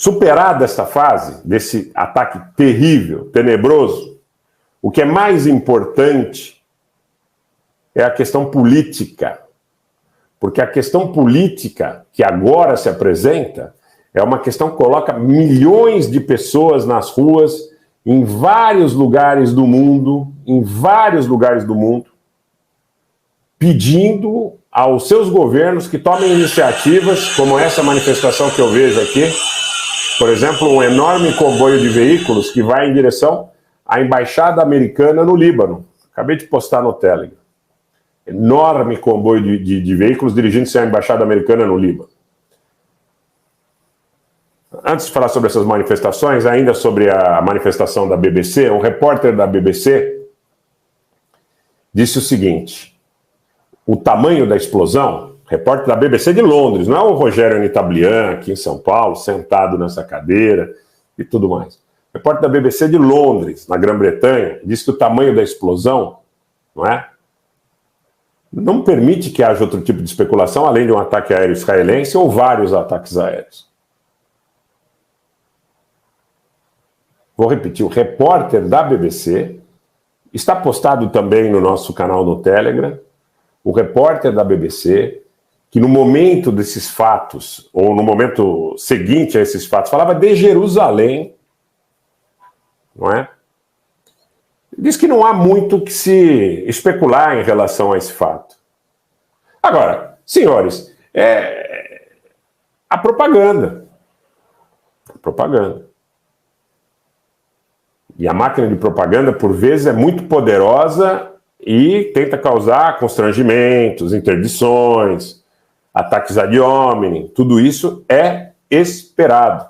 Superada essa fase, desse ataque terrível, tenebroso, o que é mais importante é a questão política. Porque a questão política que agora se apresenta é uma questão que coloca milhões de pessoas nas ruas em vários lugares do mundo, pedindo aos seus governos que tomem iniciativas, como essa manifestação que eu vejo aqui, por exemplo, um enorme comboio de veículos que vai em direção à Embaixada Americana no Líbano. Acabei de postar no Telegram. Enorme comboio de veículos dirigindo-se à Embaixada Americana no Líbano. Antes de falar sobre essas manifestações, ainda sobre a manifestação da BBC, um repórter da BBC disse o seguinte: o tamanho da explosão, repórter da BBC de Londres, não é o Rogério Anitablian aqui em São Paulo, sentado nessa cadeira e tudo mais. Repórter da BBC de Londres, na Grã-Bretanha, disse que o tamanho da explosão, não permite que haja outro tipo de especulação, além de um ataque aéreo israelense ou vários ataques aéreos. Vou repetir, o repórter da BBC, está postado também no nosso canal no Telegram, o repórter da BBC, que no momento desses fatos, ou no momento seguinte a esses fatos, falava de Jerusalém, não é? Diz que não há muito que se especular em relação a esse fato. Agora, senhores, a propaganda. E a máquina de propaganda, por vezes, é muito poderosa e tenta causar constrangimentos, interdições, ataques ad hominem. Tudo isso é esperado.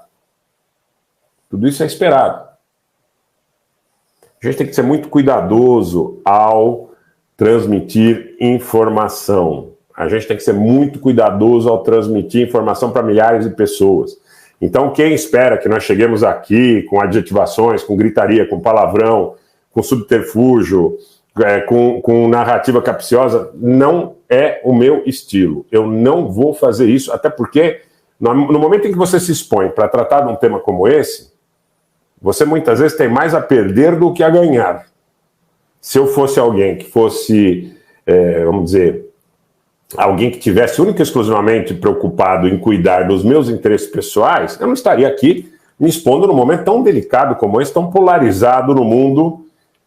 A gente tem que ser muito cuidadoso ao transmitir informação. A gente tem que ser muito cuidadoso ao transmitir informação para milhares de pessoas. Então, quem espera que nós cheguemos aqui com adjetivações, com gritaria, com palavrão, com subterfúgio, com narrativa capciosa, não é o meu estilo. Eu não vou fazer isso, até porque no momento em que você se expõe para tratar de um tema como esse, você muitas vezes tem mais a perder do que a ganhar. Se eu fosse alguém que fosse, vamos dizer, alguém que tivesse única e exclusivamente preocupado em cuidar dos meus interesses pessoais, eu não estaria aqui me expondo num momento tão delicado como esse, tão polarizado no mundo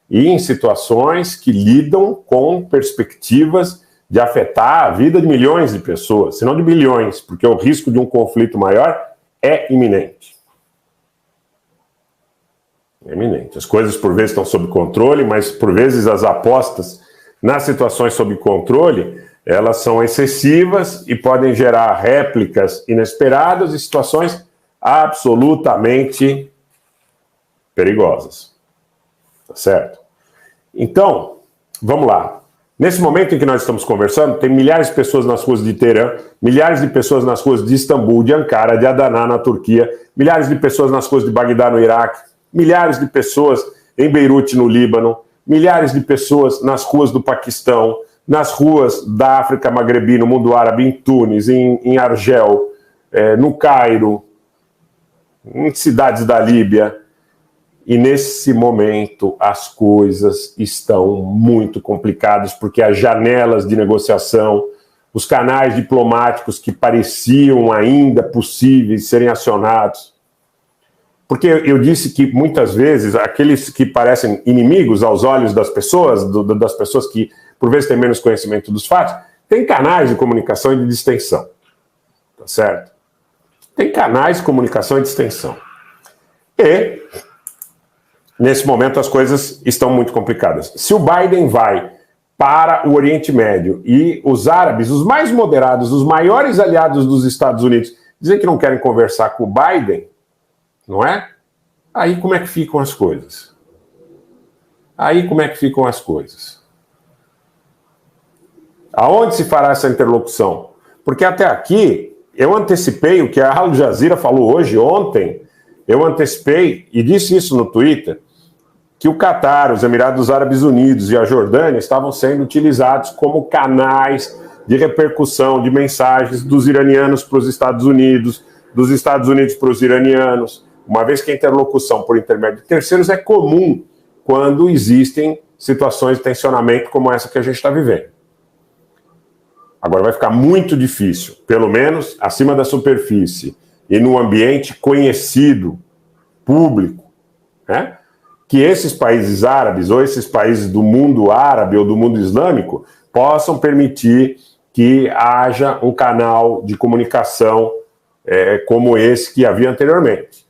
e em situações que lidam com perspectivas de afetar a vida de milhões de pessoas, se não de bilhões, porque o risco de um conflito maior é iminente. As coisas por vezes estão sob controle, mas por vezes as apostas nas situações sob controle, elas são excessivas e podem gerar réplicas inesperadas e situações absolutamente perigosas. Tá certo? Então, vamos lá. Nesse momento em que nós estamos conversando, tem milhares de pessoas nas ruas de Teherã, milhares de pessoas nas ruas de Istambul, de Ankara, de Adana, na Turquia, milhares de pessoas nas ruas de Bagdá, no Iraque, milhares de pessoas em Beirute, no Líbano, milhares de pessoas nas ruas do Paquistão, nas ruas da África Magrebi, no mundo árabe, em Tunis, em Argel, no Cairo, em cidades da Líbia. E nesse momento as coisas estão muito complicadas, porque as janelas de negociação, os canais diplomáticos que pareciam ainda possíveis serem acionados. Porque eu disse que muitas vezes aqueles que parecem inimigos aos olhos das pessoas, das pessoas que por vezes têm menos conhecimento dos fatos, tem canais de comunicação e de distensão. Tá certo? Tem canais de comunicação e distensão. E nesse momento as coisas estão muito complicadas. Se o Biden vai para o Oriente Médio e os árabes, os mais moderados, os maiores aliados dos Estados Unidos, dizem que não querem conversar com o Biden, não é? Aí como é que ficam as coisas? Aonde se fará essa interlocução? Porque até aqui eu antecipei o que a Al Jazeera falou ontem, eu antecipei e disse isso no Twitter, que o Catar, os Emirados Árabes Unidos e a Jordânia estavam sendo utilizados como canais de repercussão de mensagens dos iranianos para os Estados Unidos, dos Estados Unidos para os iranianos, uma vez que a interlocução por intermédio de terceiros é comum quando existem situações de tensionamento como essa que a gente está vivendo. Agora vai ficar muito difícil, pelo menos acima da superfície e num ambiente conhecido, público, né, que esses países árabes ou esses países do mundo árabe ou do mundo islâmico possam permitir que haja um canal de comunicação como esse que havia anteriormente.